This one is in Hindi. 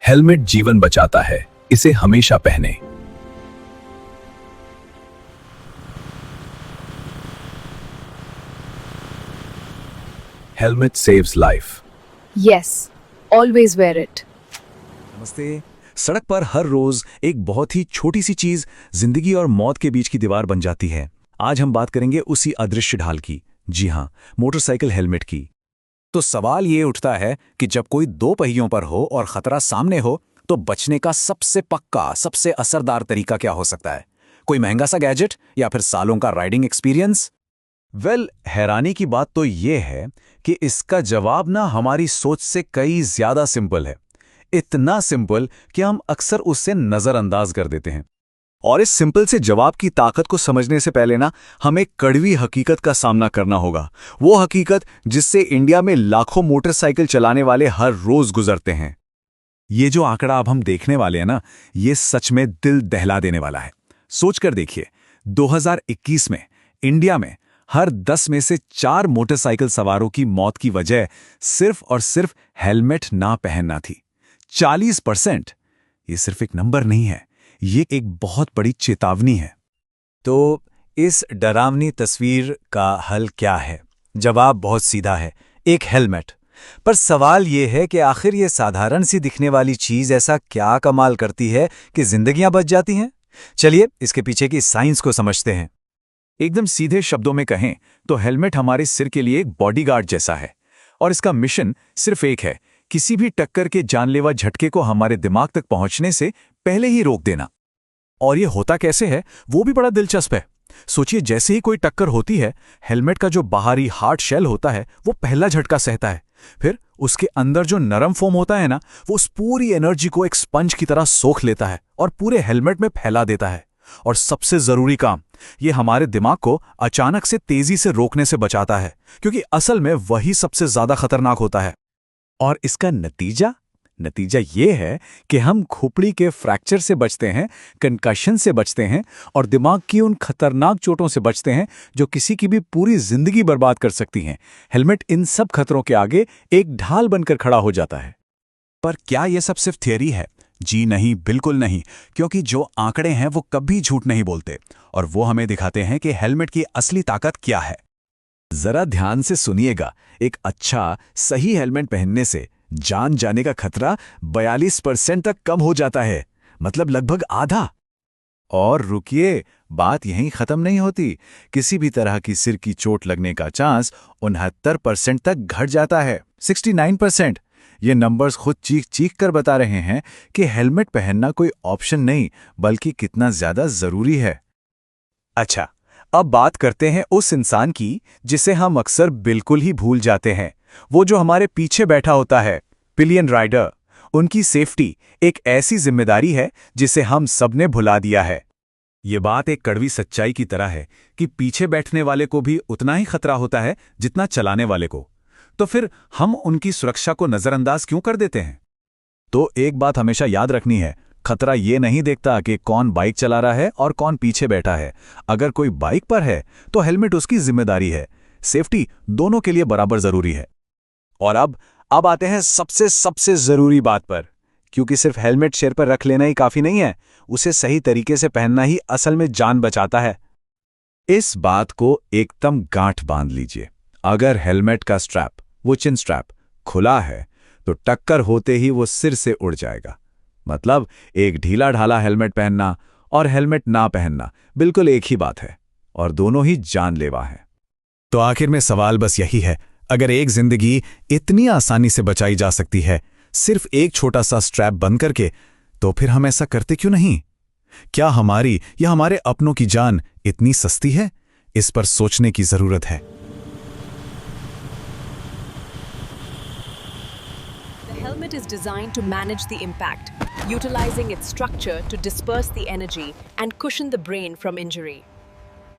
हेलमेट जीवन बचाता है, इसे हमेशा पहने। Helmet saves life. Yes, always wear it. नमस्ते। सड़क पर हर रोज एक बहुत ही छोटी सी चीज जिंदगी और मौत के बीच की दीवार बन जाती है। आज हम बात करेंगे उसी अदृश्य ढाल की। जी हाँ, मोटरसाइकिल हेलमेट की। तो सवाल ये उठता है कि जब कोई दो पहियों पर हो और खतरा सामने हो तो बचने का सबसे पक्का, सबसे असरदार तरीका क्या हो सकता है? कोई महंगा सा गैजेट या फिर सालों का राइडिंग एक्सपीरियंस? हैरानी की बात तो ये है कि इसका जवाब ना हमारी सोच से कई ज्यादा सिंपल है। इतना सिंपल कि हम अक्सर उससे नजरअंदाज कर देते हैं। और इस सिंपल से जवाब की ताकत को समझने से पहले ना हमें कड़वी हकीकत का सामना करना होगा। वो हकीकत जिससे इंडिया में लाखों मोटरसाइकिल चलाने वाले हर रोज गुजरते हैं। ये जो आंकड़ा अब हम देखने वाले हैं ना, ये सच में दिल दहला देने वाला है। सोचकर देखिए, 2021 में इंडिया में हर 10 में से 4 मोटरसाइकिल सवारों की मौत की वजह सिर्फ और सिर्फ हेलमेट ना पहनना थी। 40%। ये सिर्फ एक नंबर नहीं है, ये एक बहुत बड़ी चेतावनी है। तो इस डरावनी तस्वीर का हल क्या है? जवाब बहुत सीधा है, एक हेलमेट। पर सवाल ये है कि आखिर ये साधारण सी दिखने वाली चीज ऐसा क्या कमाल करती है कि जिंदगियां बच जाती हैं? चलिए इसके पीछे की साइंस को समझते हैं। एकदम सीधे शब्दों में कहें तो हेलमेट हमारे सिर के लिए एक बॉडीगार्ड जैसा है और इसका मिशन सिर्फ एक है, किसी भी टक्कर के जानलेवा झटके को हमारे दिमाग तक पहुंचने से पहले ही रोक देना। और ये होता कैसे है वो भी बड़ा दिलचस्प है। सोचिए, जैसे ही कोई टक्कर होती है, हेलमेट का जो बाहरी हार्ड शेल होता है वो पहला झटका सहता है। फिर उसके अंदर जो नरम फोम होता है ना, वो उस पूरी एनर्जी को एक स्पंज की तरह सोख लेता है और पूरे हेलमेट में फैला देता है। और सबसे जरूरी काम, ये हमारे दिमाग को अचानक से तेजी से रोकने से बचाता है, क्योंकि असल में वही सबसे ज्यादा खतरनाक होता है। और इसका नतीजा ये है कि हम खोपड़ी के फ्रैक्चर से बचते हैं, कंकशन से बचते हैं और दिमाग की उन खतरनाक चोटों से बचते हैं जो किसी की भी पूरी जिंदगी बर्बाद कर सकती हैं। हेलमेट इन सब खतरों के आगे एक ढाल बनकर खड़ा हो जाता है। पर क्या यह सब सिर्फ थियरी है? जी नहीं, बिल्कुल नहीं, क्योंकि जो आंकड़े हैं वो कभी झूठ नहीं बोलते और वो हमें दिखाते हैं कि हेलमेट की असली ताकत क्या है। जरा ध्यान से सुनिएगा। एक अच्छा, सही हेलमेट पहनने से जान जाने का खतरा 42% तक कम हो जाता है, मतलब लगभग आधा। और रुकिए, बात यहीं खत्म नहीं होती। किसी भी तरह की सिर की चोट लगने का चांस 69% तक घट जाता है, 69%। ये नंबर्स खुद चीख चीख कर बता रहे हैं कि हेलमेट पहनना कोई ऑप्शन नहीं, बल्कि कितना ज्यादा जरूरी है। अच्छा, अब बात करते हैं उस इंसान की जिसे हम अक्सर बिल्कुल ही भूल जाते हैं। वो जो हमारे पीछे बैठा होता है, पिलियन राइडर। उनकी सेफ्टी एक ऐसी जिम्मेदारी है जिसे हम सबने भुला दिया है। ये बात एक कड़वी सच्चाई की तरह है कि पीछे बैठने वाले को भी उतना ही खतरा होता है जितना चलाने वाले को। तो फिर हम उनकी सुरक्षा को नजरअंदाज क्यों कर देते हैं? तो एक बात हमेशा याद रखनी है, खतरा ये नहीं देखता कि कौन बाइक चला रहा है और कौन पीछे बैठा है। अगर कोई बाइक पर है तो हेलमेट उसकी जिम्मेदारी है। सेफ्टी दोनों के लिए बराबर जरूरी है। और अब आते हैं सबसे जरूरी बात पर, क्योंकि सिर्फ हेलमेट सिर पर रख लेना ही काफी नहीं है, उसे सही तरीके से पहनना ही असल में जान बचाता है। इस बात को एकदम गांठ बांध लीजिए। अगर हेलमेट का स्ट्रैप, वो चिन स्ट्रैप, खुला है तो टक्कर होते ही वो सिर से उड़ जाएगा। मतलब एक ढीला ढाला हेलमेट पहनना और हेलमेट ना पहनना बिल्कुल एक ही बात है और दोनों ही जानलेवा है। तो आखिर में सवाल बस यही है, अगर एक जिंदगी इतनी आसानी से बचाई जा सकती है सिर्फ एक छोटा सा स्ट्रैप बंद करके, तो फिर हम ऐसा करते क्यों नहीं? क्या हमारी या हमारे अपनों की जान इतनी सस्ती है? इस पर सोचने की जरूरत है। The helmet is designed to manage the impact, utilizing its structure to disperse the energy and cushion the brain from injury.